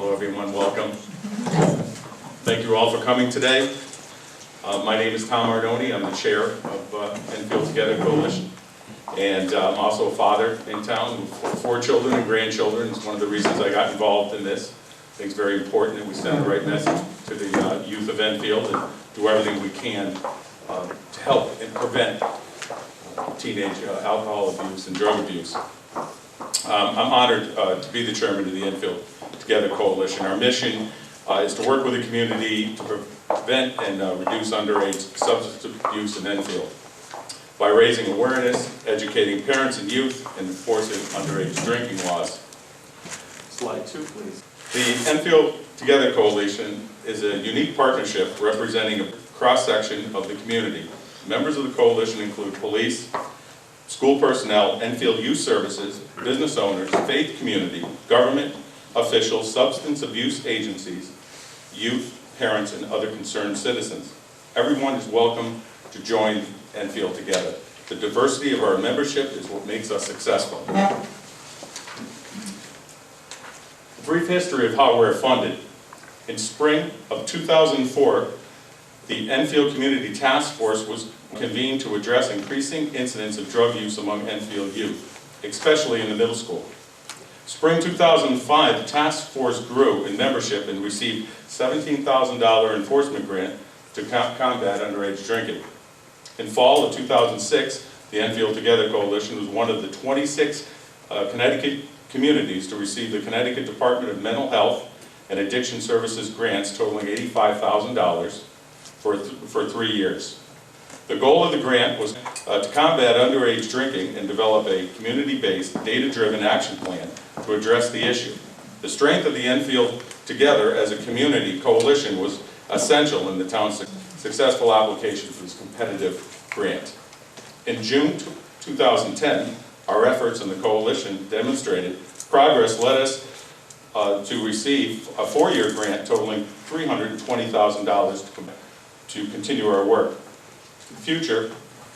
Hello everyone, welcome. Thank you all for coming today. My name is Tom Ardoni. I'm the chair of Enfield Together Coalition. And I'm also a father in town with 4 children and grandchildren. It's one of the reasons I got involved in this. I think it's very important that we send the right message to the youth of Enfield and do everything we can to help and prevent teenage alcohol abuse and drug abuse. I'm honored to be the chairman of the Enfield Together Coalition. Our mission is to work with the community to prevent and reduce underage substance abuse in Enfield by raising awareness, educating parents and youth, and enforcing underage drinking laws. Slide 2, please. The Enfield Together Coalition is a unique partnership representing a cross-section of the community. Members of the coalition include police, school personnel, Enfield Youth Services, business owners, faith community, government officials, substance abuse agencies, youth, parents, and other concerned citizens. Everyone is welcome to join Enfield Together. The diversity of our membership is what makes us successful. A brief history of how we're funded. In spring of 2004, the Enfield Community Task Force was convened to address increasing incidents of drug use among Enfield youth, especially in the middle school. Spring 2005, the task force grew in membership and received $17,000 enforcement grant to combat underage drinking. In fall of 2006, the Enfield Together Coalition was one of the 26 Connecticut communities to receive the Connecticut Department of Mental Health and Addiction Services grants totaling $85,000 for 3 years. The goal of the grant was to combat underage drinking and develop a community-based, data-driven action plan to address the issue. The strength of the Enfield Together as a community coalition was essential in the town's successful application for this competitive grant. In June 2010, our efforts in the coalition demonstrated progress led us to receive a 4-year grant totaling $320,000 to continue our work. In the future,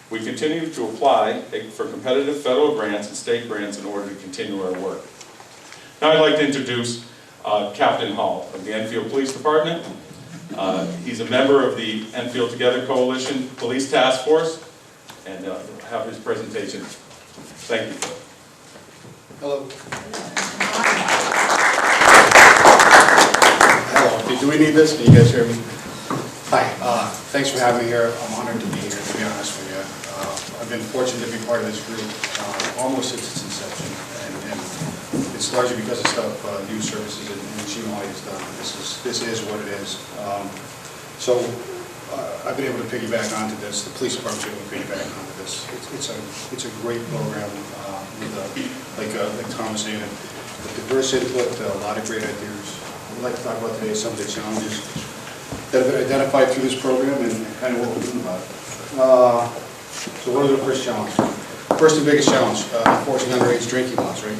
we continue to apply for competitive federal grants and state grants in order to continue our work. Now I'd like to introduce Captain Hall of the Enfield Police Department. He's a member of the Enfield Together Coalition Police Task Force, and he'll have his presentation. Thank you. Hello. Hello. Do we need this? Can you guys hear me? Hi. Thanks for having me here. I'm honored to be here, to be honest with you. I've been fortunate to be part of this group almost since its inception, and it's largely because of stuff Youth Services and GMI has done. This is what it is. So I've been able to piggyback onto this. The police department's able to piggyback onto this. It's a great program with like Tom was saying, with diverse input, a lot of great ideas. I'd like to talk about today some of the challenges that have been identified through this program and kind of what we're doing about it. So what are the first challenges? First and biggest challenge, enforcing underage drinking laws, right?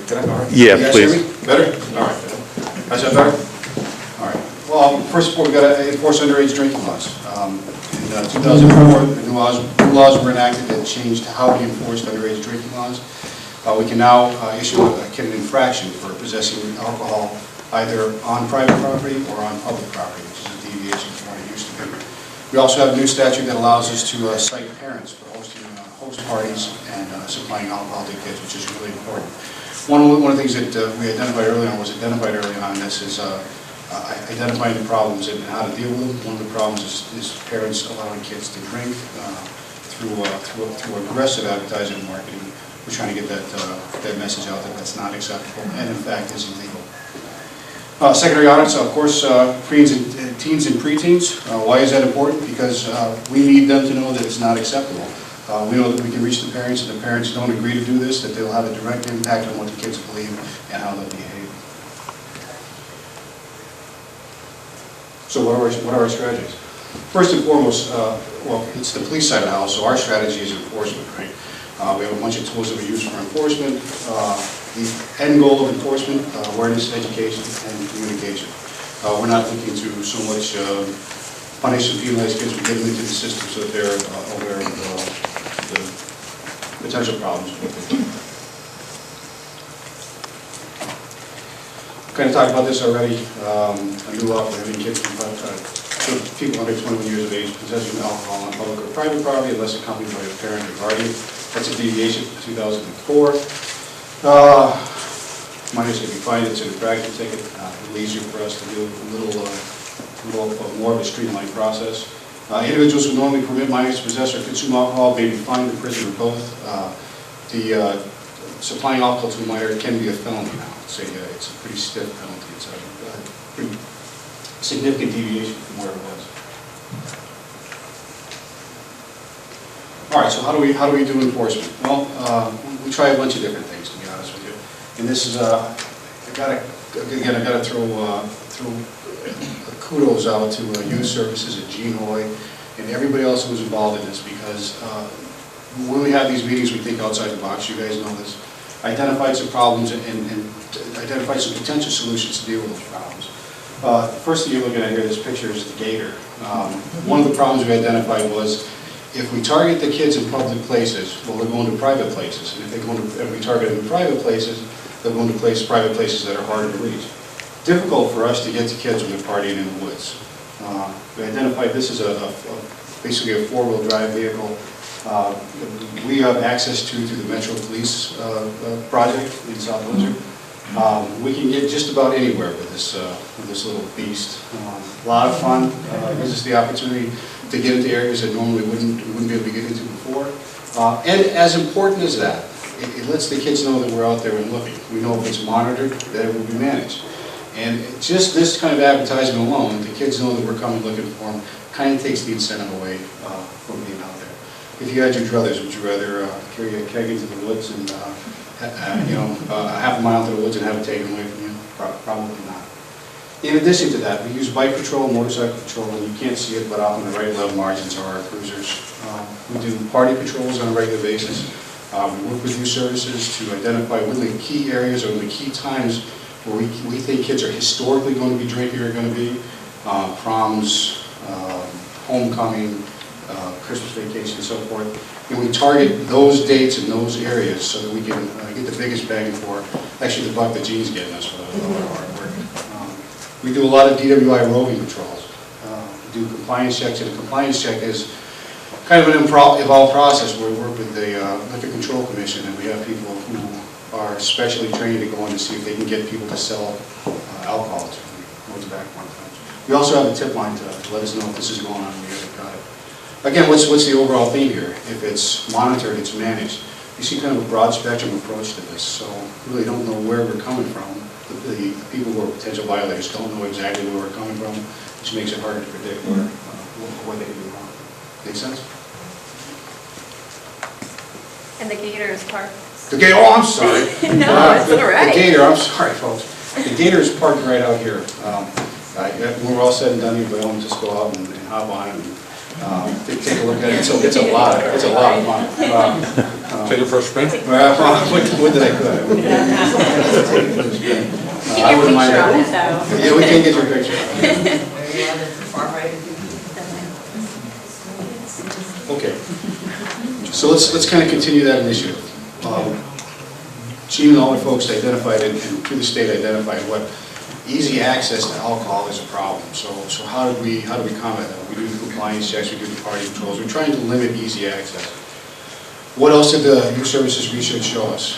Can I, all right. Yeah, please. Hear me? Better? All right. Is that better? All right. Well, first of all, we've got to enforce underage drinking laws. In 2004, the new laws were enacted that changed how we enforced underage drinking laws. We can now issue an infraction for possessing alcohol either on private property or on public property, which is a deviation from what it used to be. We also have a new statute that allows us to cite parents for hosting host parties and supplying alcohol to kids, which is really important. One of the things that we identified early on this is identifying the problems and how to deal with them. One of the problems is parents allowing kids to drink through aggressive advertising and marketing. We're trying to get that message out that that's not acceptable and in fact is illegal. Secondary audits, of course, teens and preteens. Why is that important? Because we need them to know that it's not acceptable. We know that we can reach the parents, and the parents don't agree to do this, that they'll have a direct impact on what the kids believe and how they'll behave. So what are our strategies? First and foremost, well, it's the police side of the house, so our strategy is enforcement, right? We have a bunch of tools that we use for enforcement. The end goal of enforcement, awareness, education, and communication. We're not looking to so much punish and penalize kids, but get them into the system so that they're aware of the potential problems with it. Kind of talked about this already. A new law prohibiting kids from people under 21 years of age possessing alcohol on public or private property unless accompanied by a parent or guardian. That's a deviation from 2004. Minors can be fined. It's an infraction ticket. A little easier for us to do, a little more of a streamlined process. Individuals who normally permit minors to possess or consume alcohol may be fined, imprisoned, or both. Supplying alcohol to a minor can be a felony now. It's a pretty stiff penalty. It's a pretty significant deviation from where it was. All right, so how do we do enforcement? Well, we try a bunch of different things, to be honest with you. And this is I gotta throw kudos out to Youth Services at Gene Hoy and everybody else who was involved in this, because when we have these meetings, we think outside the box. You guys know this. Identified some problems and identified some potential solutions to deal with those problems. First thing you're looking at here, this picture is the gator. One of the problems we identified was if we target the kids in public places, well, they're going to private places. And if we target them in private places, they're going to private places that are harder to reach. Difficult for us to get to kids when they're partying in the woods. We identified this as basically a four-wheel drive vehicle. We have access to through the Metro Police project in South Windsor. We can get just about anywhere with this little beast. A lot of fun. It gives us the opportunity to get into areas that normally we wouldn't be able to get into before. And as important as that, it lets the kids know that we're out there and looking. We know if it's monitored, that it will be managed. And just this kind of advertisement alone, the kids know that we're coming looking for them, kind of takes the incentive away from being out there. If you had your druthers, would you rather carry a keg into the woods and a half a mile to the woods and have it taken away from you? Probably not. In addition to that, we use bike patrol, motorcycle patrol, and you can't see it, but off on the right level margins are our cruisers. We do party patrols on a regular basis. We work with Youth Services to identify what the key areas or the key times where we think kids are historically going to be drinking or going to be. Proms, homecoming, Christmas vacation, and so forth. And we target those dates and those areas so that we can get the biggest bang for actually the buck that Gene's getting us for all our hard work. We do a lot of DWI roving patrols. We do compliance checks, and a compliance check is kind of an involved process where we work with the Liquor Control Commission, and we have people who are specially trained to go in to see if they can get people to sell alcohol to tobacco times. We also have a tip line to let us know if this is going on. We haven't got it. Again, what's the overall theme here? If it's monitored, it's managed. You see kind of a broad spectrum approach to this, so we really don't know where we're coming from. The people who are potential violators don't know exactly where we're coming from, which makes it harder to predict what they can do wrong. Make sense? And the gator is parked. The gator, oh, I'm sorry. No, it's all right. The gator, I'm sorry, folks. The gator is parked right out here. When we're all said and done, you go home, just go out and hop on it and take a look at it. It's a lot of fun. Take it for a spin? What did I put? Get your picture on it, though. Yeah, we can get your picture. Okay. So let's kind of continue that initiative. Gene and all the folks identified and through the state identified what easy access to alcohol is a problem. So how do we combat that? We do the compliance checks, we do the party controls. We're trying to limit easy access. What else did the Youth Services research show us?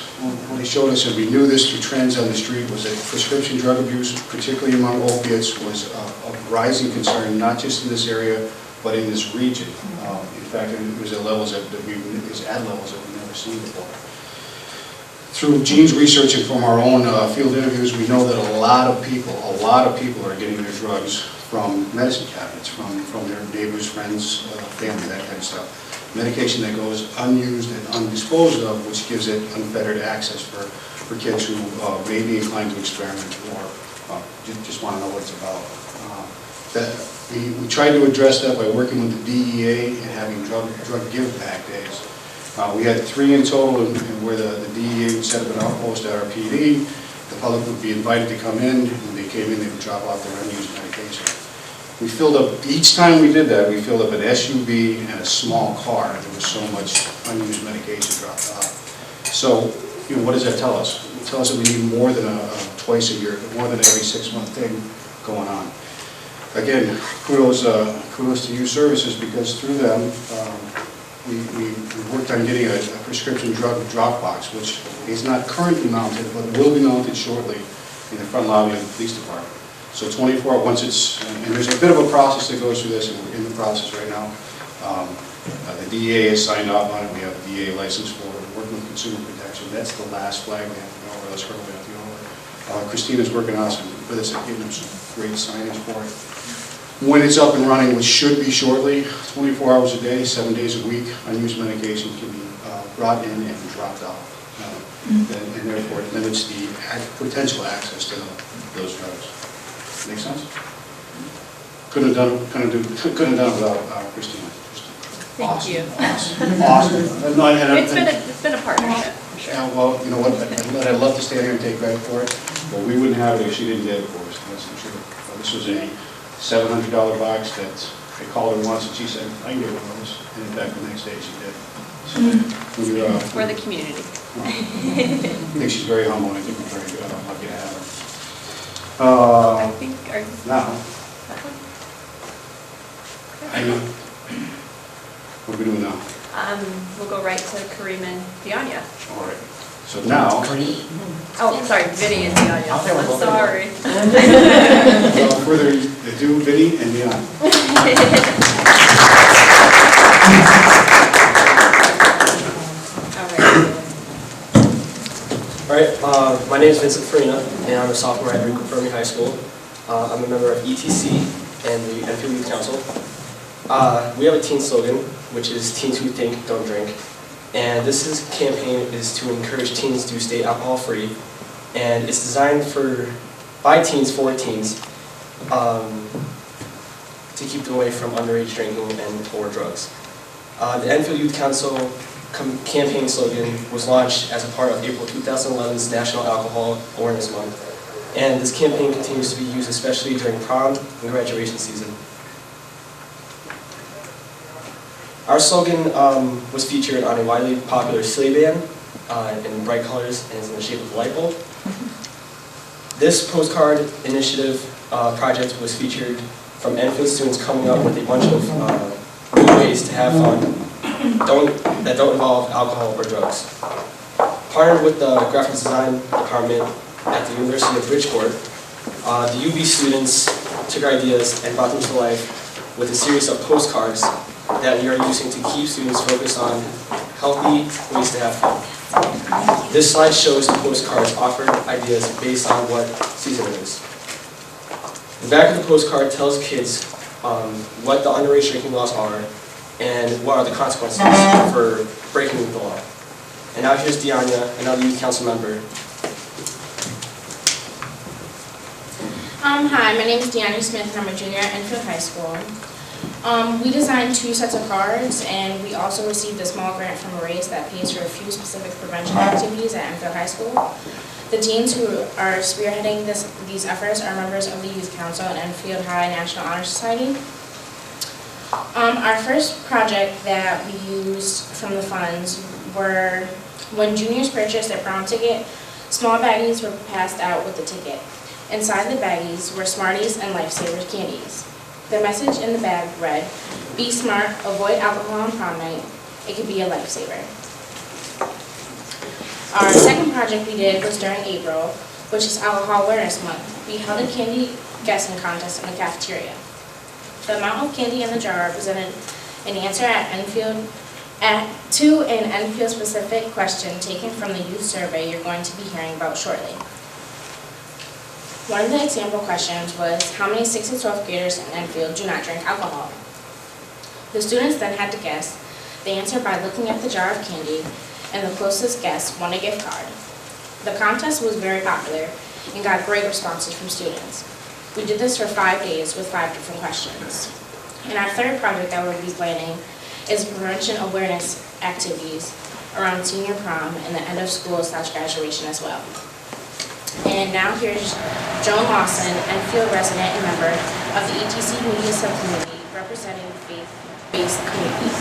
What they showed us, and we knew this through trends on the street, was that prescription drug abuse, particularly among opiates, was a rising concern, not just in this area, but in this region. In fact, it was at levels that we've never seen before. Through Gene's research and from our own field interviews, we know that a lot of people are getting their drugs from medicine cabinets, from their neighbors, friends, family, that kind of stuff. Medication that goes unused and undisposed of, which gives it unfettered access for kids who may be inclined to experiment or just want to know what it's about. We tried to address that by working with the DEA and having drug give back days. We had 3 in total, and where the DEA would set up an outpost at our PD. The public would be invited to come in. When they came in, they would drop off their unused medication. We filled up, each time we did that, we filled up an SUV and a small car. There was so much unused medication dropped off. So, what does that tell us? It tells us that we need more than a twice a year, more than every 6-month thing going on. Again, kudos to youth services, because through them, we worked on getting a prescription drug drop box, which is not currently mounted, but will be mounted shortly in the front lobby of the police department. So 24, once it's, and there's a bit of a process that goes through this, and we're in the process right now. The DEA has signed off on it. We have a DEA license for it. We're working with consumer protection. That's the last flag we have to go over. That's hurdle we have to go over. Christina's working on some with us at getting them some great signage for it. When it's up and running, which should be shortly, 24 hours a day, 7 days a week, unused medication can be brought in and dropped off. And therefore it limits the potential access to those drugs. Make sense? Couldn't have done it without Christina. Thank you. Awesome. No, It's been a partnership, for sure. yeah, well, you know what, I'd love to stand here and take credit for it, but we wouldn't have it if she didn't get it for us, that's for sure. This was a $700 box that I called her once and she said, I can get one of those. And in fact, the next day she did. So, We're the community. I think she's very humble, and I think we're very lucky to have her. I think, Now, what are we doing now? we'll go right to Kareem and Dianya. All right. So now, Oh, sorry, Vinny and Dianya. I'm sorry. without further ado, Vinny and Dion. All right. All right, my name is Vincent Farina, and I'm a sophomore at Rico Fermi High School. I'm a member of ETC and the Enfield Youth Council. We have a teen slogan, which is Teens Who Think, Don't Drink. And this campaign is to encourage teens to stay alcohol free. And it's designed by teens for teens to keep them away from underage drinking or drugs. The Enfield Youth Council campaign slogan was launched as a part of April 2011's National Alcohol Awareness Month. And this campaign continues to be used especially during prom and graduation season. Our slogan was featured on a widely popular sleigh band in bright colors and is in the shape of a light bulb. This postcard initiative project was featured from Enfield students coming up with a bunch of new ways to have fun that don't involve alcohol or drugs. Partnered with the graphic design department at the University of Bridgeport, the UB students took ideas and brought them to life with a series of postcards that we are using to keep students focused on healthy ways to have fun. This slide shows the postcards offered ideas based on what season it is. The back of the postcard tells kids what the underage drinking laws are and what are the consequences for breaking the law. And now here's Dianya, another youth council member. Hi, my name is Dianya Smith and I'm a junior at Enfield High School. We designed 2 sets of cards, and we also received a small grant from Erase that pays for a few specific prevention activities at Enfield High School. The teens who are spearheading these efforts are members of the Youth Council and Enfield High National Honor Society. Our first project that we used from the funds were when juniors purchased their prom ticket, small baggies were passed out with the ticket. Inside the baggies were Smarties and Lifesavers candies. The message in the bag read, "Be smart, avoid alcohol on prom night. It could be a lifesaver." Our second project we did was during April, which is Alcohol Awareness Month. We held a candy guessing contest in the cafeteria. The amount of candy in the jar represented an answer to an Enfield-specific question taken from the youth survey you're going to be hearing about shortly. One of the example questions was, how many 6th to 12th graders in Enfield do not drink alcohol? The students then had to guess the answer by looking at the jar of candy, and the closest guess won a gift card. The contest was very popular and got great responses from students. We did this for 5 days with 5 different questions. And our third project that we'll be planning is prevention awareness activities around senior prom and the end of school / graduation as well. And now here's Joan Lawson, Enfield resident and member of the ETC Media Subcommittee representing faith-based communities.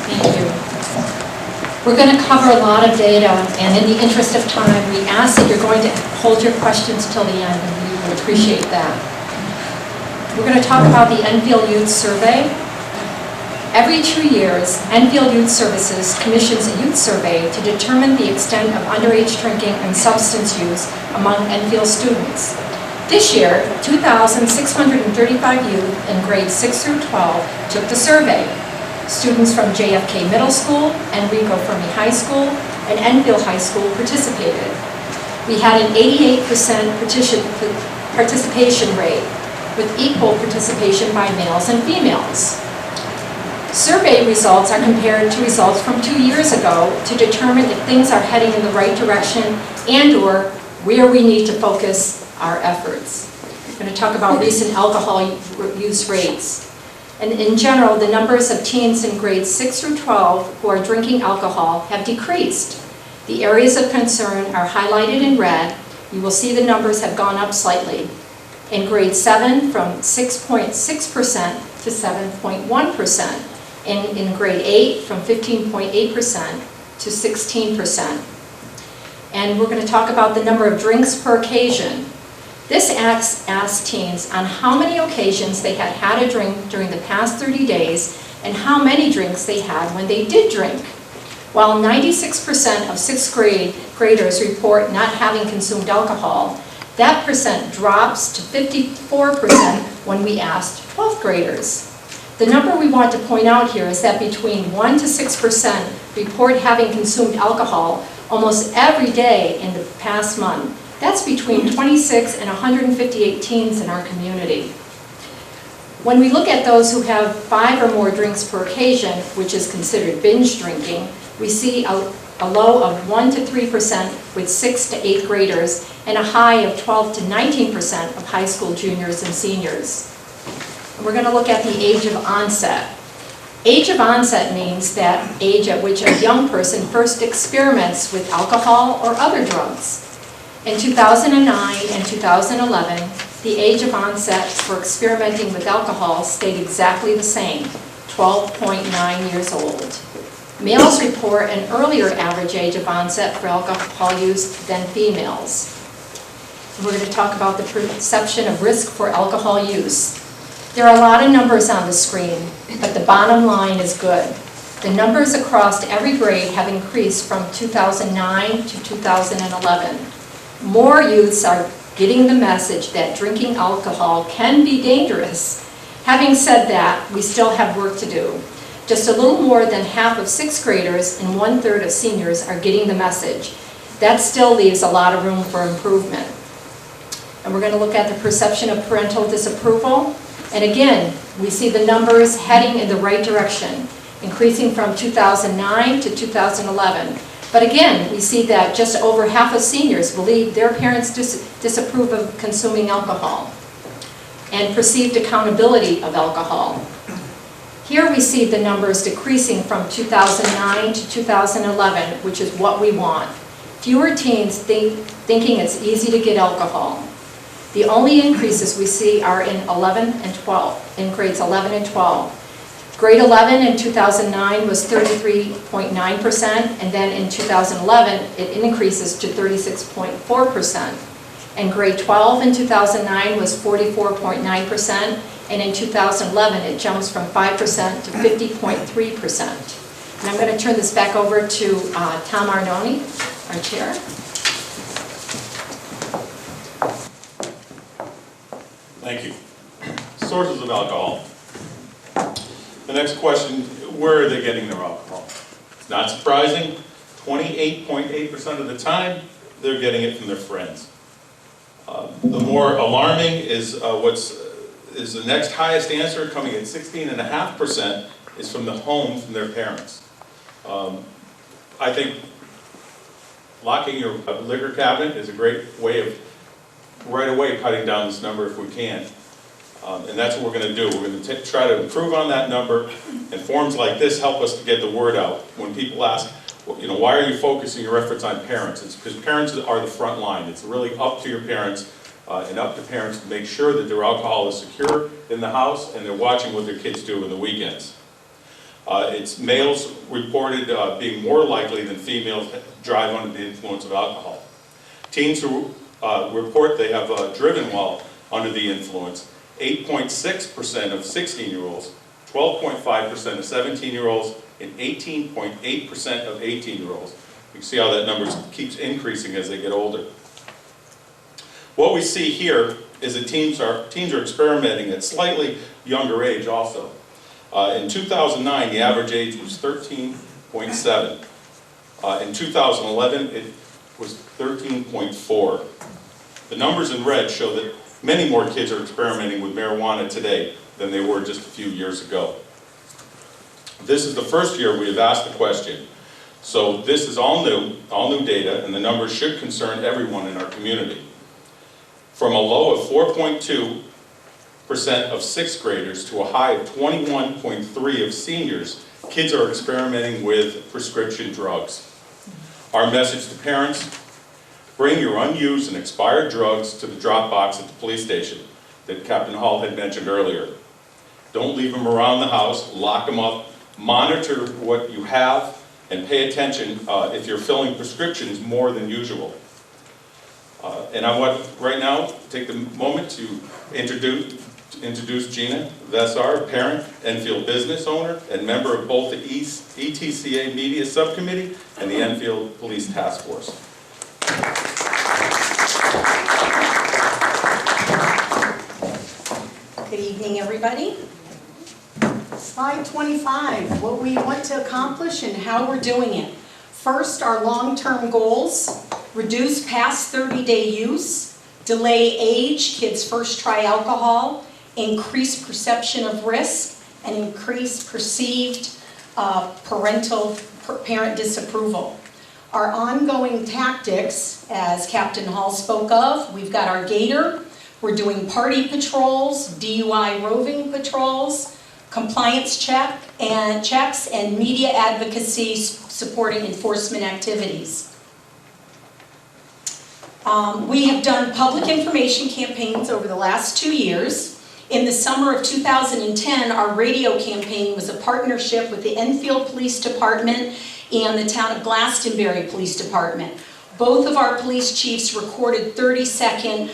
Thank you. We're going to cover a lot of data, and in the interest of time, we ask that you're going to hold your questions till the end, and we would appreciate that. We're going to talk about the Enfield Youth Survey. Every 2 years, Enfield Youth Services commissions a youth survey to determine the extent of underage drinking and substance use among Enfield students. This year, 2,635 youth in grades 6 through 12 took the survey. Students from JFK Middle School, Enrico Fermi High School, and Enfield High School participated. We had an 88% participation rate, with equal participation by males and females. Survey results are compared to results from 2 years ago to determine if things are heading in the right direction and/or where we need to focus our efforts. I'm going to talk about recent alcohol use rates. And in general, the numbers of teens in grades 6 through 12 who are drinking alcohol have decreased. The areas of concern are highlighted in red. You will see the numbers have gone up slightly. In grade 7, from 6.6% to 7.1%. In grade 8, from 15.8% to 16%. And we're going to talk about the number of drinks per occasion. This asks teens on how many occasions they had had a drink during the past 30 days and how many drinks they had when they did drink. While 96% of 6th graders report not having consumed alcohol, that percent drops to 54% when we asked 12th graders. The number we want to point out here is that between 1 to 6% report having consumed alcohol almost every day in the past month. That's between 26 and 158 teens in our community. When we look at those who have 5 or more drinks per occasion, which is considered binge drinking, we see a low of 1 to 3% with 6 to 8th graders and a high of 12 to 19% of high school juniors and seniors. We're going to look at the age of onset. Age of onset means that age at which a young person first experiments with alcohol or other drugs. In 2009 and 2011, the age of onset for experimenting with alcohol stayed exactly the same, 12.9 years old. Males report an earlier average age of onset for alcohol use than females. We're going to talk about the perception of risk for alcohol use. There are a lot of numbers on the screen, but the bottom line is good. The numbers across every grade have increased from 2009 to 2011. More youths are getting the message that drinking alcohol can be dangerous. Having said that, we still have work to do. Just a little more than half of 6th graders and 1/3 of seniors are getting the message. That still leaves a lot of room for improvement. And we're going to look at the perception of parental disapproval. And again, we see the numbers heading in the right direction, increasing from 2009 to 2011. But again, we see that just over half of seniors believe their parents disapprove of consuming alcohol and perceived accountability of alcohol. Here we see the numbers decreasing from 2009 to 2011, which is what we want. Fewer teens thinking it's easy to get alcohol. The only increases we see are in 11 and 12, in grades 11 and 12. Grade 11 in 2009 was 33.9%, and then in 2011 it increases to 36.4%. And grade 12 in 2009 was 44.9%, and in 2011 it jumps from 5% to 50.3%. And I'm going to turn this back over to Tom Arnone, our chair. Thank you. Sources of alcohol. The next question, where are they getting their alcohol? It's not surprising, 28.8% of the time, they're getting it from their friends. The more alarming is the next highest answer, coming at 16.5%, is from the home, from their parents. I think locking your liquor cabinet is a great way of right away cutting down this number if we can. And that's what we're going to do. We're going to try to improve on that number, and forums like this help us to get the word out. When people ask, well, why are you focusing your efforts on parents? It's because parents are the front line. It's really up to your parents and up to parents to make sure that their alcohol is secure in the house and they're watching what their kids do in the weekends. It's males reported being more likely than females to drive under the influence of alcohol. Teens who report they have driven while under the influence, 8.6% of 16-year-olds, 12.5% of 17-year-olds, and 18.8% of 18-year-olds. You can see how that number keeps increasing as they get older. What we see here is that teens are experimenting at slightly younger age also. In 2009, the average age was 13.7. In 2011, it was 13.4. The numbers in red show that many more kids are experimenting with marijuana today than they were just a few years ago. This is the first year we have asked the question, so this is all new data, and the numbers should concern everyone in our community. From a low of 4.2% of sixth graders to a high of 21.3% of seniors, kids are experimenting with prescription drugs. Our message to parents: bring your unused and expired drugs to the drop box at the police station that Captain Hall had mentioned earlier. Don't leave them around the house, lock them up, monitor what you have, and pay attention if you're filling prescriptions more than usual. And I want right now to take the moment to introduce Gina Vessar, parent, Enfield business owner, and member of both the ETCA Media Subcommittee and the Enfield Police Task Force. Good evening, everybody. Slide 25, what we want to accomplish and how we're doing it. First, our long-term goals: reduce past 30-day use, delay age, kids first try alcohol, increase perception of risk, and increase perceived parent disapproval. Our ongoing tactics, as Captain Hall spoke of, we've got our Gator, we're doing party patrols, DUI roving patrols, compliance checks, and media advocacy supporting enforcement activities. We have done public information campaigns over the last 2 years. In the summer of 2010, our radio campaign was a partnership with the Enfield Police Department and the town of Glastonbury Police Department. Both of our police chiefs recorded 30-second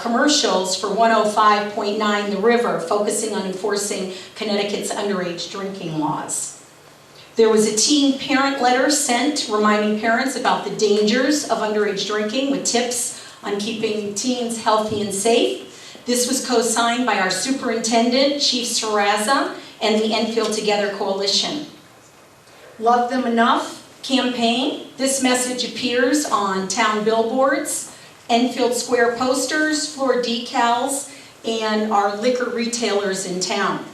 commercials for 105.9 The River, focusing on enforcing Connecticut's underage drinking laws. There was a teen parent letter sent reminding parents about the dangers of underage drinking with tips on keeping teens healthy and safe. This was co-signed by our superintendent, Chief Saraza, and the Enfield Together Coalition. Love Them Enough campaign. This message appears on town billboards, Enfield Square posters, floor decals, and our liquor retailers in town.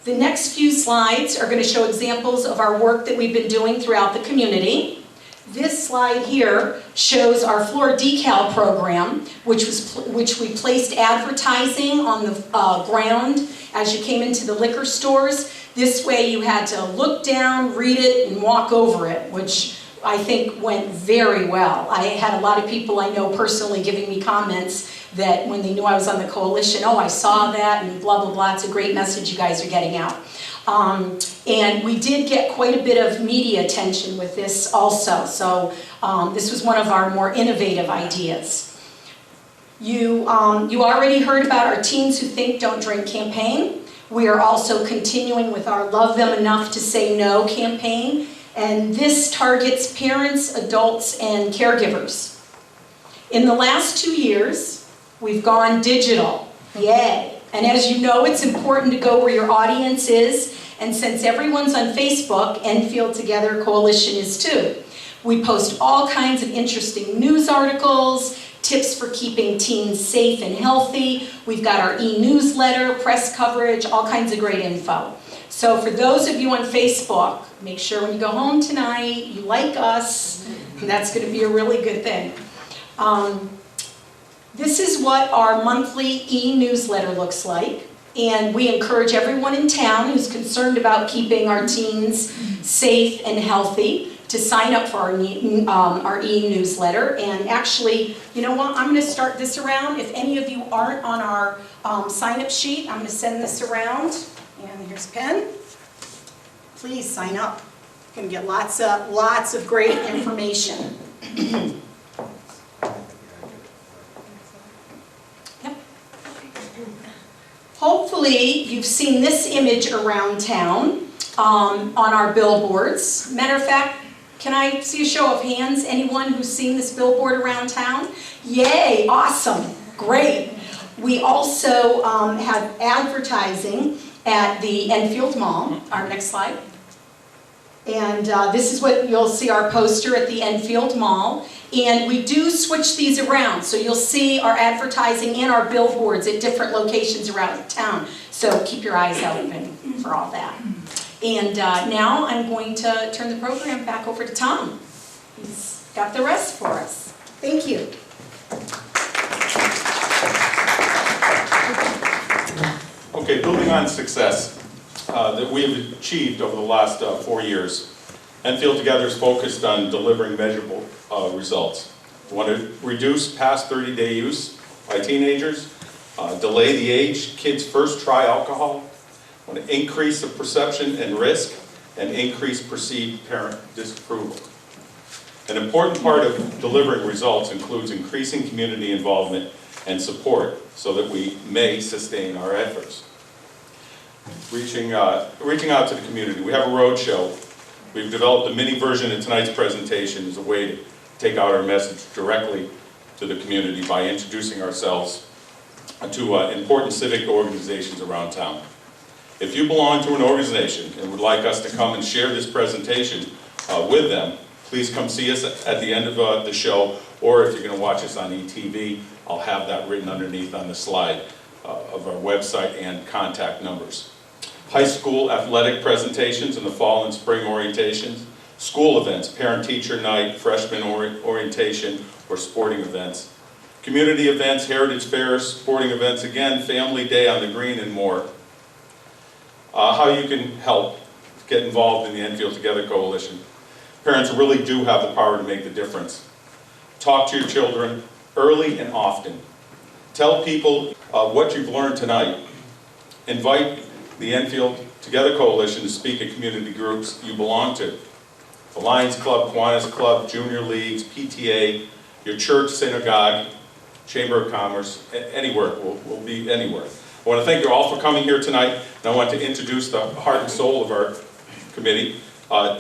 The next few slides are going to show examples of our work that we've been doing throughout the community. This slide here shows our floor decal program, which we placed advertising on the ground as you came into the liquor stores. This way you had to look down, read it, and walk over it, which I think went very well. I had a lot of people I know personally giving me comments that when they knew I was on the coalition, oh, I saw that, and blah, blah, blah. It's a great message you guys are getting out. And we did get quite a bit of media attention with this also. So this was one of our more innovative ideas. You already heard about our Teens Who Think Don't Drink campaign. We are also continuing with our Love Them Enough to Say No campaign. And this targets parents, adults, and caregivers. In the last 2 years, we've gone digital. Yay. And as you know, it's important to go where your audience is. And since everyone's on Facebook, Enfield Together Coalition is too. We post all kinds of interesting news articles, tips for keeping teens safe and healthy. We've got our e-newsletter, press coverage, all kinds of great info. So for those of you on Facebook, make sure when you go home tonight, you like us. That's going to be a really good thing. This is what our monthly e-newsletter looks like. And we encourage everyone in town who's concerned about keeping our teens safe and healthy to sign up for our e-newsletter. And actually, you know what? I'm going to start this around. If any of you aren't on our sign-up sheet, I'm going to send this around. And here's a pen. please sign up. You're going to get lots of great information. Yep. Hopefully, you've seen this image around town on our billboards. Matter of fact, can I see a show of hands? Anyone who's seen this billboard around town? Yay, awesome, great. We also have advertising at the Enfield Mall. Our next slide. And this is what you'll see, our poster at the Enfield Mall. And we do switch these around, so you'll see our advertising and our billboards at different locations around town. So keep your eyes open for all that. And now I'm going to turn the program back over to Tom. He's got the rest for us. Thank you. Okay, building on success that we have achieved over the last 4 years, Enfield Together is focused on delivering measurable results. We want to reduce past 30-day use by teenagers, delay the age kids first try alcohol, want to increase the perception and risk, and increase perceived parent disapproval. An important part of delivering results includes increasing community involvement and support so that we may sustain our efforts. Reaching out to the community. We have a road show. We've developed a mini version of tonight's presentation as a way to take out our message directly to the community by introducing ourselves to important civic organizations around town. If you belong to an organization and would like us to come and share this presentation with them, please come see us at the end of the show, or if you're going to watch us on ETV, I'll have that written underneath on the slide of our website and contact numbers. High school athletic presentations in the fall and spring orientations, school events, parent-teacher night, freshman orientation, or sporting events. Community events, heritage fairs, sporting events, again, family day on the green, and more. How you can help get involved in the Enfield Together Coalition. Parents really do have the power to make the difference. Talk to your children early and often. Tell people what you've learned tonight. Invite the Enfield Together Coalition to speak at community groups you belong to. The Lions Club, Kiwanis Club, Junior Leagues, PTA, your church, synagogue, Chamber of Commerce, anywhere, we'll be anywhere. I want to thank you all for coming here tonight, and I want to introduce the heart and soul of our committee,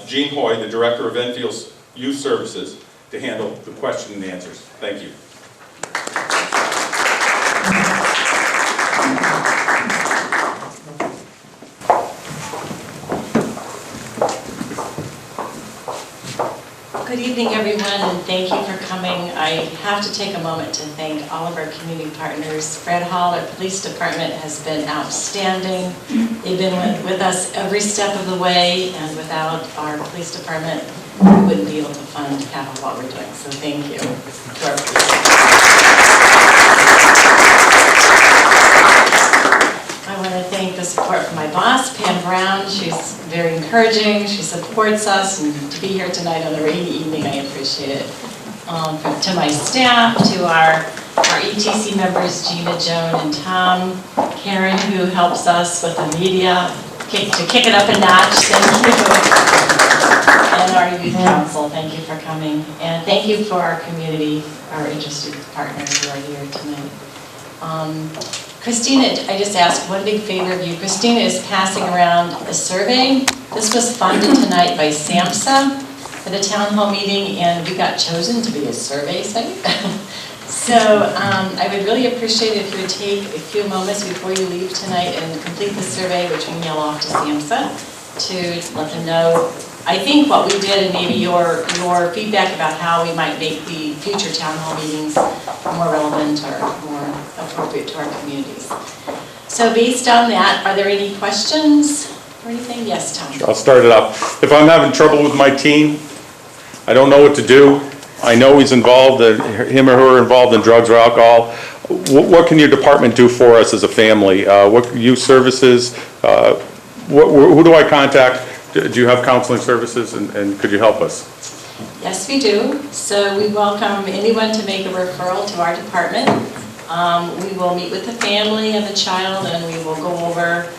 Jean Hoy, the Director of Enfield's Youth Services, to handle the question and answers. Thank you. Good evening, everyone, and thank you for coming. I have to take a moment to thank all of our community partners. Fred Hall, our police department, has been outstanding. They've been with us every step of the way, and without our police department, we wouldn't be able to fund half of what we're doing. So thank you to our police. I want to thank the support from my boss, Pam Brown. She's very encouraging. She supports us, and to be here tonight on a rainy evening, I appreciate it. To my staff, to our ETC members, Gina, Joan, and Tom, Karen, who helps us with the media, to kick it up a notch, thank you. And our youth council, thank you for coming. And thank you for our community, our interested partners who are here tonight. Christina, I just asked one big favor of you. Christina is passing around a survey. This was funded tonight by SAMHSA for the town hall meeting, and we got chosen to be a survey site. So I would really appreciate it if you would take a few moments before you leave tonight and complete the survey, which we mail off to SAMHSA, to let them know, I think, what we did, and maybe your feedback about how we might make the future town hall meetings more relevant or more appropriate to our communities. So based on that, are there any questions or anything? Yes, Tom. I'll start it off. If I'm having trouble with my teen, I don't know what to do. I know he's involved, him or her are involved in drugs or alcohol. What can your department do for us as a family? What youth services? Who do I contact? Do you have counseling services, and could you help us? Yes, we do. So we welcome anyone to make a referral to our department. We will meet with the family and the child, and we will go over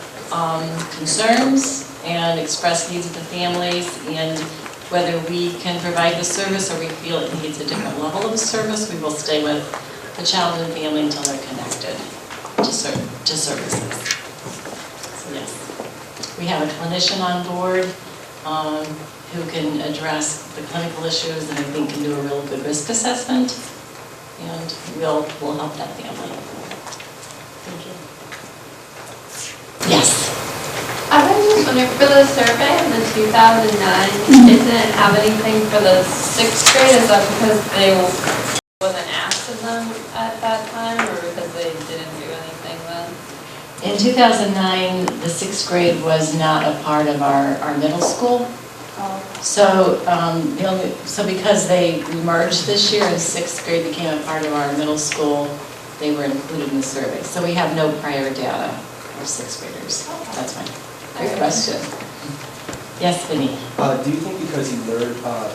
concerns and express needs of the families, and whether we can provide the service or we feel it needs a different level of service, we will stay with the child and family until they're connected to services. So yes, we have a clinician on board who can address the clinical issues and I think can do a real good risk assessment, and we'll help that family. Thank you. Yes. I was just wondering, for the survey in the 2009, it didn't have anything for the 6th grade, is that because they wasn't asked of them at that time, or because they didn't do anything then? In 2009, the 6th grade was not a part of our middle school. So, so because we merged this year and 6th grade became a part of our middle school, they were included in the survey. So we have no prior data of 6th graders. That's fine. Great question. Yes, Vinny? Do you think because you the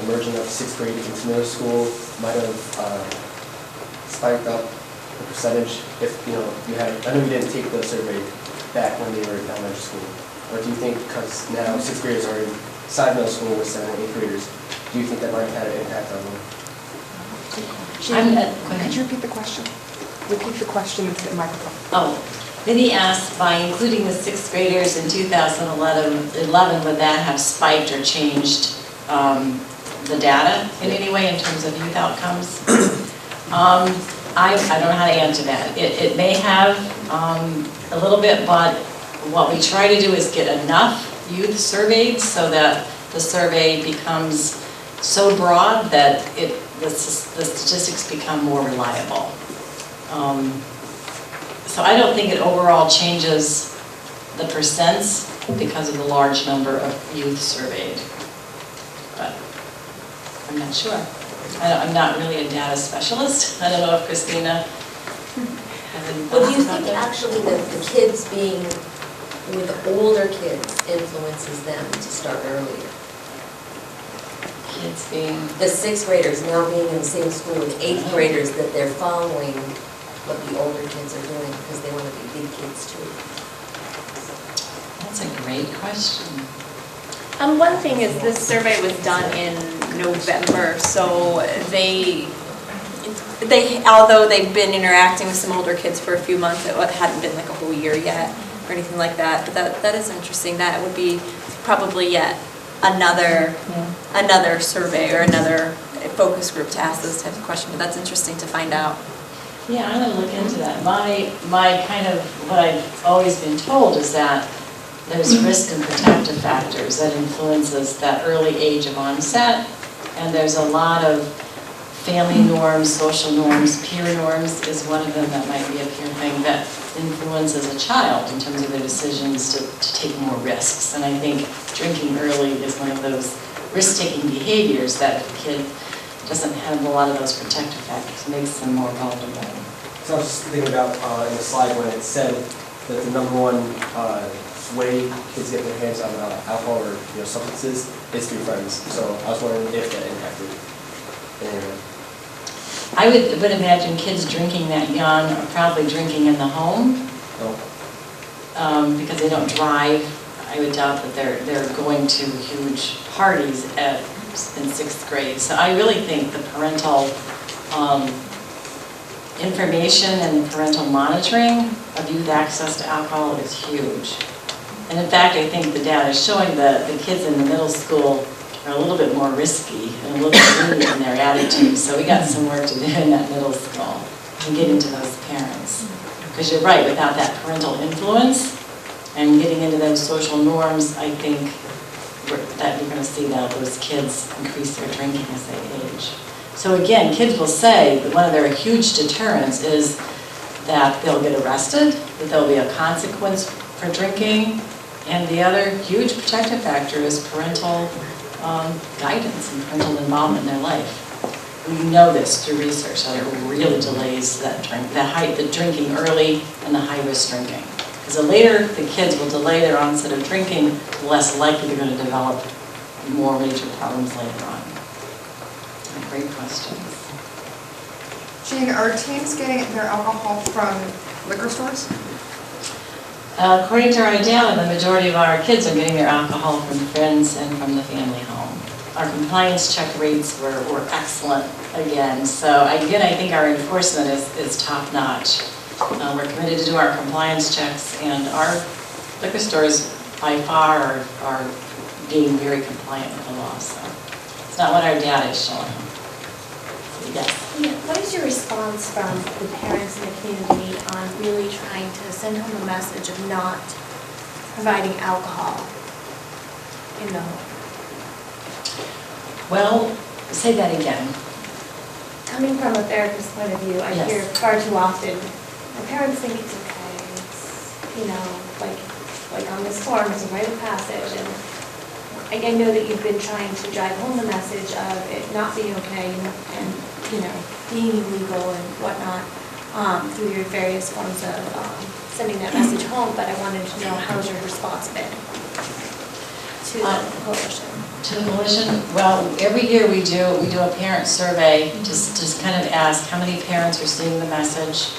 merging of 6th grade into middle school might have spiked up the percentage if, you had, I know you didn't take the survey back when they were in elementary school, or do you think because now 6th graders are inside middle school with 7th and 8th graders, do you think that might have had an impact on them? Could you repeat the question? Repeat the question into the microphone. Oh, Vinny asked, by including the 6th graders in 2011, would that have spiked or changed the data in any way in terms of youth outcomes? I don't know how to answer that. It may have a little bit, but what we try to do is get enough youth surveyed so that the survey becomes so broad that the statistics become more reliable. So I don't think it overall changes the percents because of the large number of youth surveyed, but I'm not sure. I'm not really a data specialist. I don't know if Christina has any Well, do you thoughts about think that? actually that the kids being with the older kids influences them to start earlier? Kids being... The 6th graders now being in the same school with 8th graders, that they're following what the older kids are doing because they want to be big kids too. That's a great question. One thing is this survey was done in November, so they although they've been interacting with some older kids for a few months, it hadn't been like a whole year yet or anything like that. But that is interesting. That would be probably yet another survey or another focus group to ask this type of question. But that's interesting to find out. Yeah, I'm going to look into that. My kind of, what I've always been told is that there's risk and protective factors that influences that early age of onset, and there's a lot of family norms, social norms, peer norms is one of them that might be a peer thing that influences a child in terms of their decisions to take more risks. And I think drinking early is one of those risk-taking behaviors that the kid doesn't have a lot of those protective factors, makes them more vulnerable. So I was just thinking about in the slide when it said that the #1 way kids get their hands on alcohol or substances is through friends. So I was wondering if that impacted in any way. I would imagine kids drinking that young are probably drinking in the home because they don't drive. I would doubt that they're going to huge parties in 6th grade. So I really think the parental information and parental monitoring of youth access to alcohol is huge. And in fact, I think the data is showing that the kids in the middle school are a little bit more risky and a little bit lenient in their attitudes. So we got some work to do in that middle school and getting to those parents. Because you're right, without that parental influence and getting into those social norms, I think that you're going to see that those kids increase their drinking as they age. So again, kids will say that one of their huge deterrents is that they'll get arrested, that there'll be a consequence for drinking, and the other huge protective factor is parental guidance and parental involvement in their life. We know this through research that it really delays the drinking early and the high-risk drinking. Because the later the kids will delay their onset of drinking, the less likely they're going to develop more major problems later on. Great question. Jean, are teens getting their alcohol from liquor stores? According to our data, the majority of our kids are getting their alcohol from friends and from the family home. Our compliance check rates were excellent again. So again, I think our enforcement is top notch. We're committed to do our compliance checks, and our liquor stores by far are being very compliant with the law. So it's not what our data is showing. So yes. Yeah, what is your response from the parents in the community on really trying to send home a message of not providing alcohol in the home? Well, say that again. Coming from a therapist's point of view, I Yes. hear far too often, my parents think it's okay, it's, you know, like on this form, it's a rite of passage, and I know that you've been trying to drive home the message of it not being okay and you know, being illegal and whatnot, through your various forms of sending that message home, but I wanted to know how's your response been to the coalition? To the coalition, well, every year we do a parent survey, just kind of ask how many parents are seeing the message,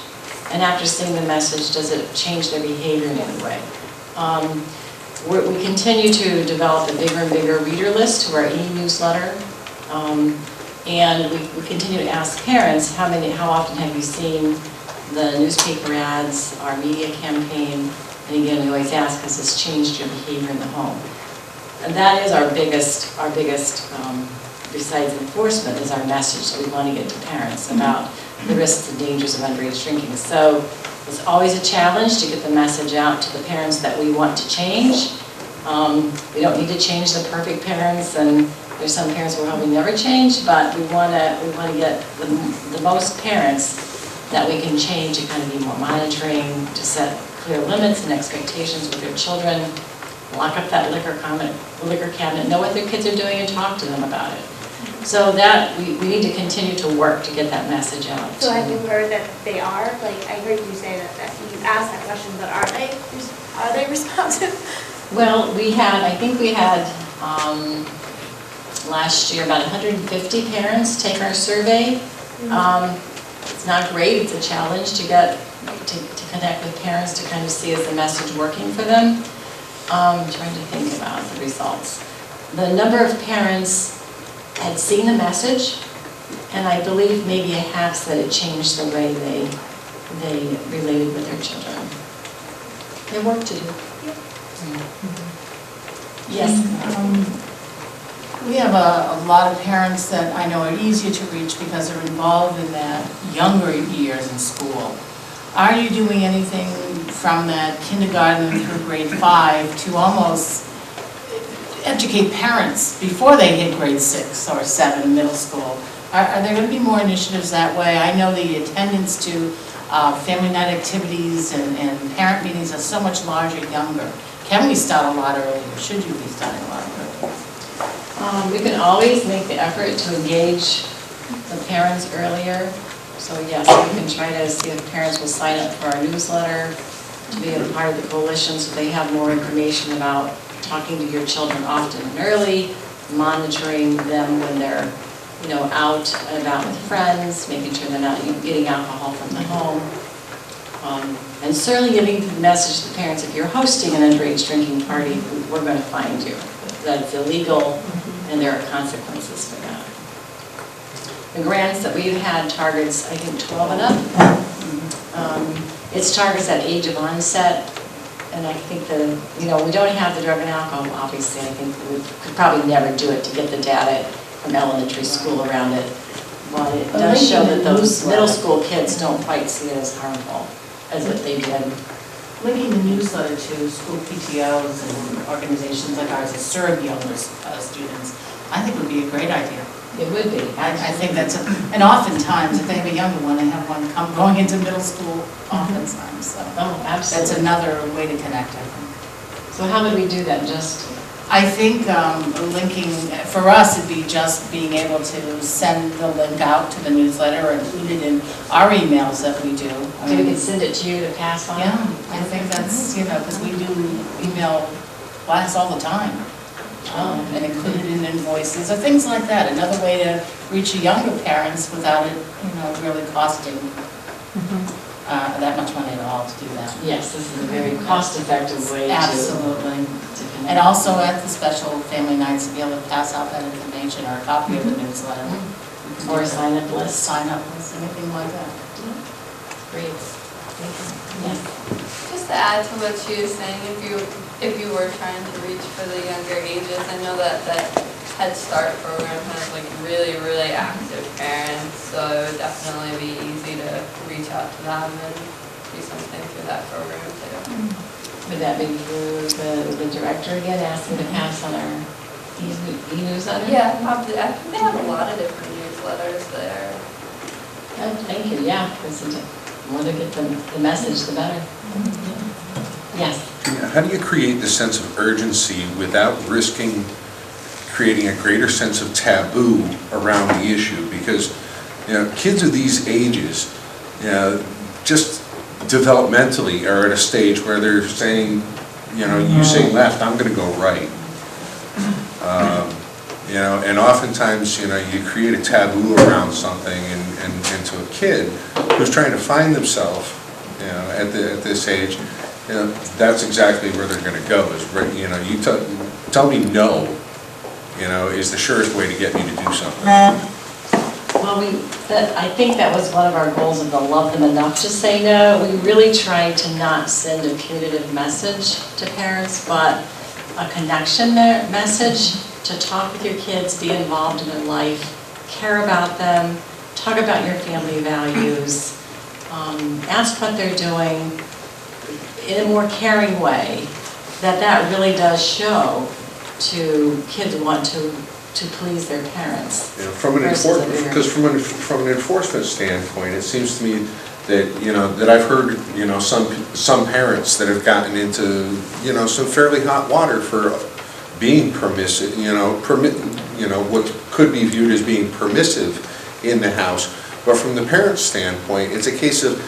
and after seeing the message, does it change their behavior in any way? We continue to develop a bigger and bigger reader list to our e-newsletter, and we continue to ask parents how often have you seen the newspaper ads, our media campaign, and again, we always ask, has this changed your behavior in the home? And that is our biggest, besides enforcement, is our message that we want to get to parents about the risks and dangers of underage drinking. So it's always a challenge to get the message out to the parents that we want to change. We don't need to change the perfect parents, and there's some parents who will probably never change, but we want to get the most parents that we can change to kind of be more monitoring, to set clear limits and expectations with their children, lock up that liquor cabinet, know what their kids are doing, and talk to them about it. So that, we need to continue to work to get that message out. So have you heard that they are, like, I heard you say that you asked that question, but are they responsive? Well, I think we had last year about 150 parents take our survey. It's not great, it's a challenge to connect with parents to kind of see is the message working for them. I'm trying to think about the results. The number of parents had seen the message, and I believe maybe a half said it changed the way they related with their children. They have work to do. Yes. We have a lot of parents that I know are easier to reach because they're involved in that younger years in school. Are you doing anything from that kindergarten through grade 5 to almost educate parents before they hit grade 6 or 7 in middle school? Are there going to be more initiatives that way? I know the attendance to family night activities and parent meetings are so much larger younger. Can we start a lot earlier? Should you be starting a lot earlier? We can always make the effort to engage the parents earlier. So yes, we can try to see if parents will sign up for our newsletter to be a part of the coalition so they have more information about talking to your children often and early, monitoring them when they're out and about with friends, making sure they're not getting alcohol from the home. And certainly getting the message to the parents, if you're hosting an underage drinking party, we're going to find you. That it's illegal and there are consequences for that. The grants that we've had targets, I think, 12 and up. It's targets at age of onset. And I think we don't have the drug and alcohol, obviously. I think we could probably never do it to get the data from elementary school around it. But it does show that those middle school kids don't quite see it as harmful as what they did. Linking the newsletter to school PTOs and organizations like ours that serve younger students, I think would be a great idea. It would be. I think that's, and oftentimes, if they have a younger one, they have one going into middle school oftentimes, so. Oh, absolutely. That's another way to connect, I think. So how would we do that? I think linking, for us, it'd be just being able to send the link out to the newsletter or include it in our emails that we do. Maybe we can send it to you to pass on? Yeah, I think that's, because we do email blasts all the time. And include it in invoices or things like that. Another way to reach younger parents without it, really costing. that much money at all to do that. Yes, this is a very cost-effective way to. Absolutely. to connect. And also at the special family nights, to be able to pass out that information or a copy of the newsletter. Or a sign-up list. Sign up list, anything like that. Great. Yeah. Just to add to what she was saying, if you were trying to reach for the younger ages, I know that Head Start program has like really, really active parents, so it would definitely be easy to reach out to them and do something through that program too. Would that be through the director again, asking to pass on our e-newsletter? Yeah, probably. I think they have a lot of different newsletters there. Oh, thank you, yeah, because the more they get the message, the better. Yes. How do you create the sense of urgency without risking creating a greater sense of taboo around the issue? Because, kids of these ages, just developmentally are at a stage where they're saying, you say left, I'm going to go right. And oftentimes, you create a taboo around something, and to a kid who's trying to find themselves, at this age, that's exactly where they're going to go. Is you tell me no, is the surest way to get me to do something. Well, I think that was one of our goals of the Love Them Enough to Say No. We really tried to not send a punitive message to parents, but a connection message to talk with your kids, be involved in their life, care about them, talk about your family values, ask what they're doing in a more caring way, that really does show to kids who want to please their parents. Because from an enforcement standpoint, it seems to me that that I've heard some parents that have gotten into some fairly hot water for being permissive, what could be viewed as being permissive in the house. But from the parent's standpoint, it's a case of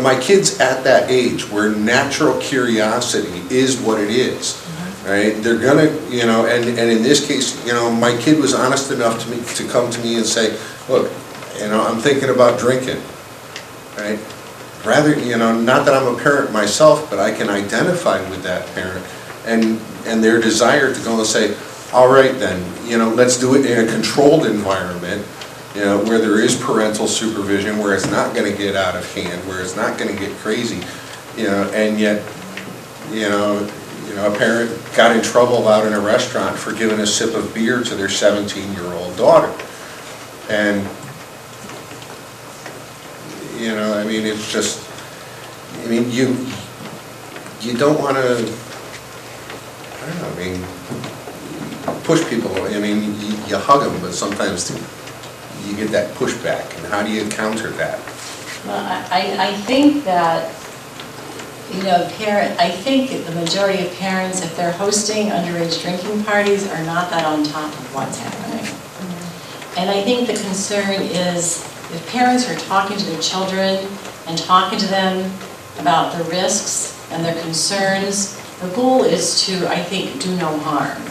my kid's at that age where natural curiosity is what it is. Right? They're gonna, and in this case, my kid was honest enough to come to me and say, look, I'm thinking about drinking, right? Rather, not that I'm a parent myself, but I can identify with that parent and their desire to go and say, all right then, let's do it in a controlled environment, where there is parental supervision, where it's not going to get out of hand, where it's not going to get crazy, and yet, a parent got in trouble out in a restaurant for giving a sip of beer to their 17-year-old daughter. And, it's just, you don't want to, push people. You hug them, but sometimes you get that pushback. And how do you counter that? Well, I think that, I think the majority of parents, if they're hosting underage drinking parties, are not that on top of what's happening. And I think the concern is if parents are talking to their children and talking to them about the risks and their concerns, the goal is to, I think, do no harm.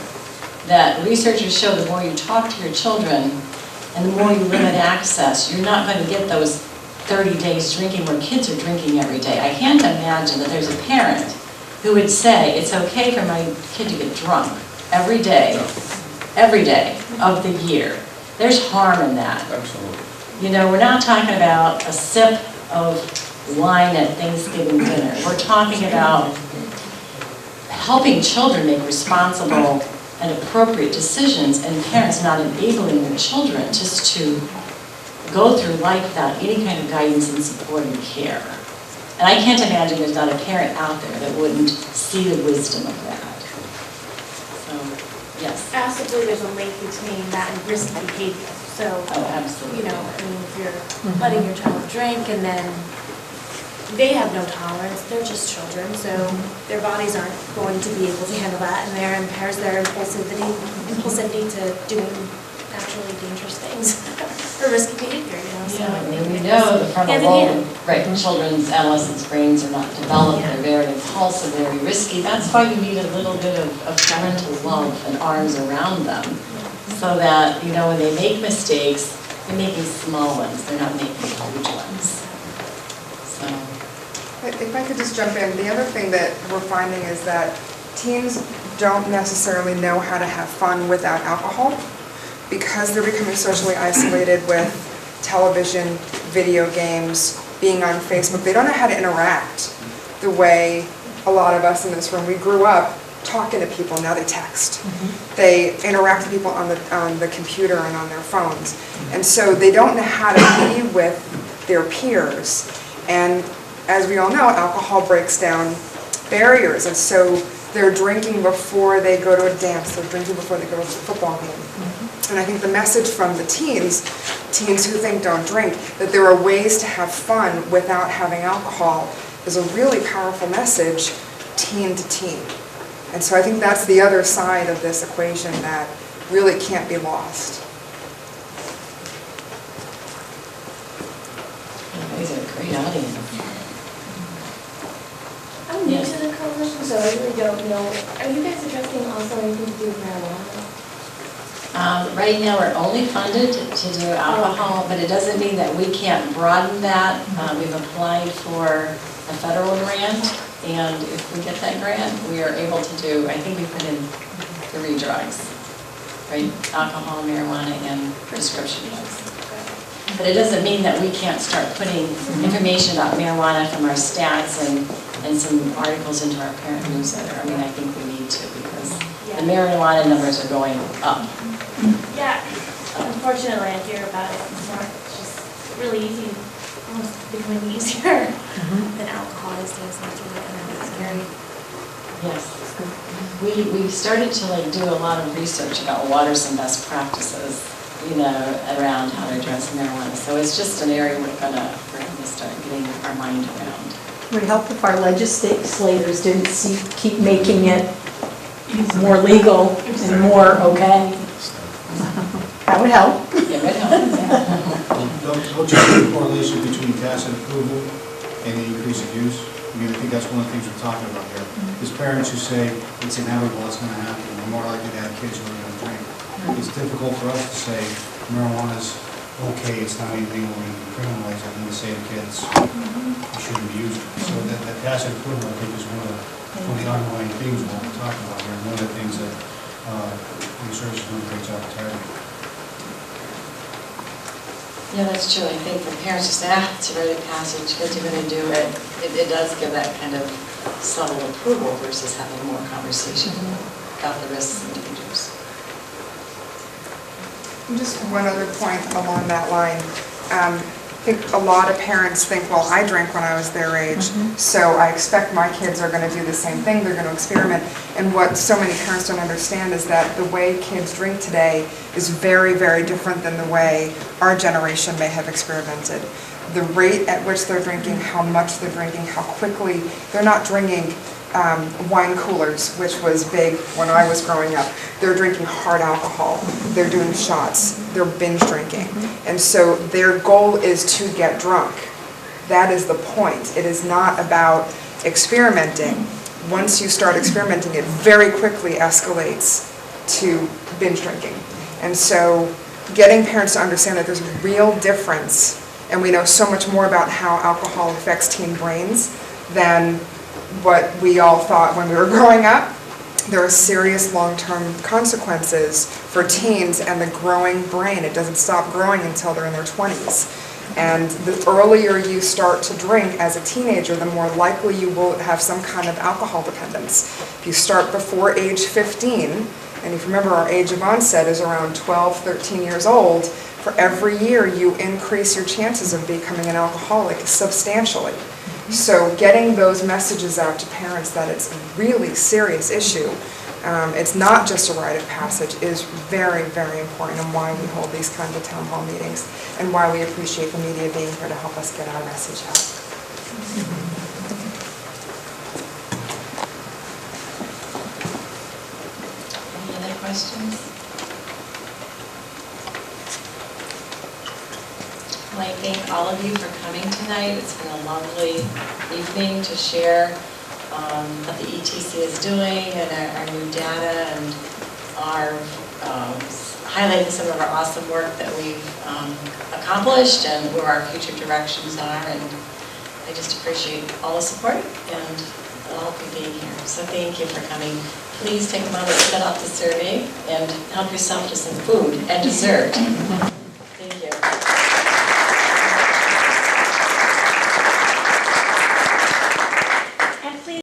That researchers show the more you talk to your children and the more you limit access, you're not going to get those 30 days drinking where kids are drinking every day. I can't imagine that there's a parent who would say it's okay for my kid to get drunk every day of the year. There's harm in that. Absolutely. We're not talking about a sip of wine at Thanksgiving dinner. We're talking about helping children make responsible and appropriate decisions, and parents not enabling their children just to go through life without any kind of guidance and support and care. And I can't imagine there's not a parent out there that wouldn't see the wisdom of that. So, yes. I also believe there's a link between that and risky behavior. So, absolutely. If you're letting your child drink and then they have no tolerance, they're just children, so their bodies aren't going to be able to handle that, and there impairs their impulsivity to doing naturally dangerous things or risky behavior, So we know the frontal lobe, right, children's adolescents' brains are not developed, they're very impulsive, very risky. That's why you need a little bit of parental love and arms around them, so that, when they make mistakes, they're making small ones, they're not making huge ones. So, If I could just jump in, the other thing that we're finding is that teens don't necessarily know how to have fun without alcohol because they're becoming socially isolated with television, video games, being on Facebook. They don't know how to interact the way a lot of us in this room, we grew up talking to people, now they text. They interact with people on the computer and on their phones. And so they don't know how to be with their peers. And as we all know, alcohol breaks down barriers. And so they're drinking before they go to a dance, they're drinking before they go to a football game. And I think the message from the teens who think don't drink, that there are ways to have fun without having alcohol, is a really powerful message, teen to teen. And so I think that's the other side of this equation that really can't be lost. These are a great audience. I'm new to the coalition, so I really don't know. Are you guys addressing also anything to do with marijuana? Right now, we're only funded to do alcohol, but it doesn't mean that we can't broaden that. We've applied for a federal grant, and if we get that grant, we are able to do, I think we put in 3 drugs, right? Alcohol, marijuana, and prescription drugs. But it doesn't mean that we can't start putting information about marijuana from our stats and some articles into our parent newsletter. I mean, I think we need to, because the marijuana numbers are going up. Yeah, unfortunately I hear about it more. It's just really easy, almost becoming easier than alcohol these days. It's really kind of scary. Yes. We started to do a lot of research about what are some best practices, around how to address marijuana. So it's just an area we're gonna start getting our mind around. It would help if our legislators didn't keep making it more legal and more okay. That would help. It would help. Don't you see a correlation between tacit approval and the increase of use? I mean, I think that's one of the things we're talking about here. There's parents who say it's inevitable, it's going to happen, we're more likely to have kids who are going to drink. It's difficult for us to say marijuana's okay, it's not anything we're going to criminalize, I'm going to say to kids, you shouldn't be using it. So that tacit approval, I think, is one of the underlying themes of what we're talking about here, and one of the things that the service is doing a great job of targeting. Yeah, that's true. I think for parents to say, it's a rite of passage, kids are going to do it, it does give that kind of subtle approval versus having more conversation about the risks and dangers. Just one other point along that line. I think a lot of parents think, well, I drank when I was their age, so I expect my kids are going to do the same thing, they're going to experiment. And what so many parents don't understand is that the way kids drink today is very, very different than the way our generation may have experimented. The rate at which they're drinking, how much they're drinking, how quickly, they're not drinking wine coolers, which was big when I was growing up. They're drinking hard alcohol, they're doing shots, they're binge drinking. And so their goal is to get drunk. That is the point. It is not about experimenting. Once you start experimenting, it very quickly escalates to binge drinking. And so getting parents to understand that there's a real difference, and we know so much more about how alcohol affects teen brains than what we all thought when we were growing up. There are serious long-term consequences for teens and the growing brain. It doesn't stop growing until they're in their 20s. And the earlier you start to drink as a teenager, the more likely you will have some kind of alcohol dependence. If you start before age 15, and if you remember our age of onset is around 12, 13 years old, for every year you increase your chances of becoming an alcoholic substantially. So getting those messages out to parents that it's a really serious issue, it's not just a rite of passage, is very, very important, and why we hold these kinds of town hall meetings, and why we appreciate the media being here to help us get our message out. Any other questions? Well, I thank all of you for coming tonight. It's been a lovely evening to share what the ETC is doing and our new data, and our highlighting some of our awesome work that we've accomplished and where our future directions are. I just appreciate all the support and all of you being here. So thank you for coming. Please take a moment to fill out the survey and help yourself to some food and dessert.